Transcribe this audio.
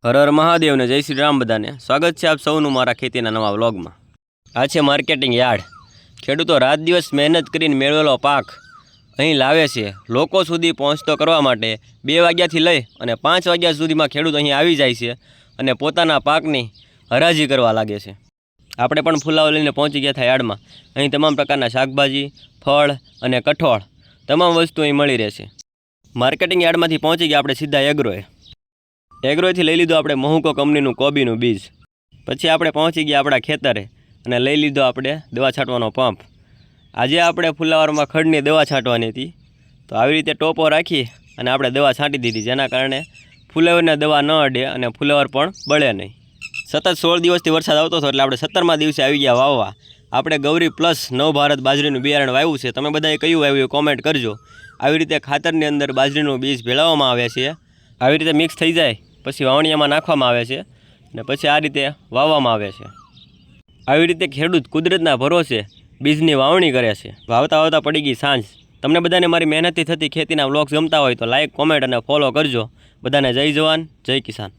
હર હર મહાદેવ ને જય શ્રી રામ બધાને સ્વાગત છે આપ સૌનું મારા ખેતીના નવા વ્લોગમાં। આ છે માર્કેટિંગ યાર્ડ। ખેડૂતો રાત દિવસ મહેનત કરીને મેળવેલો પાક અહીં લાવે છે લોકો સુધી પહોંચતો કરવા માટે 2 વાગ્યાથી લઈ અને 5 વાગ્યા સુધીમાં ખેડૂત અહીં આવી જાય છે અને પોતાના પાકની હરાજી કરવા લાગે છે। આપણે પણ ફુલાવો લઈને પહોંચી ગયા હતા યાર્ડમાં। અહીં તમામ પ્રકારના શાકભાજી, ફળ અને કઠોળ તમામ વસ્તુ અહીં મળી રહેશે। માર્કેટિંગ યાર્ડમાંથી પહોંચી ગયા આપણે સીધા એગ્રોથી લઈ લીધું આપણે મહુકો કંપનીનું કોબીનું બીજ। પછી આપણે પહોંચી ગયા આપણા ખેતરે અને લઈ લીધો આપણે દવા છાંટવાનો પંપ। આજે આપણે ફુલાવરમાં ખડની દવા છાંટવાની હતી, તો આવી રીતે ટોપો રાખી અને આપણે દવા છાંટી દીધી, જેના કારણે ફુલાવરને દવા ન અડે અને ફુલાવર પણ બળે નહીં। સતત 16 દિવસથી વરસાદ આવતો હતો એટલે આપણે 17મા દિવસે આવી ગયા વાવવા। આપણે ગૌરી પ્લસ નવ ભારત બાજરીનું બિયારણ વાવ્યું છે। તમે બધાએ કયું વાવ્યું કોમેન્ટ કરજો। આવી રીતે ખાતરની અંદર બાજરીનું બીજ ભેળવવામાં આવે છે, આવી રીતે મિક્સ થઈ જાય પછી વાવણીયામાં નાખવામાં આવે છે અને પછી આ રીતે વાવવામાં આવે છે। આવી રીતે ખેડૂત કુદરતના ભરોસે બીજની વાવણી કરે છે। વાવતા પડી ગઈ સાંજ। તમને બધાને મારી મહેનતથી થતી ખેતીના વ્લોગ્સ ગમતા હોય તો લાઈક, કોમેન્ટ અને ફોલો કરજો। બધાને જય જવાન, જય કિસાન।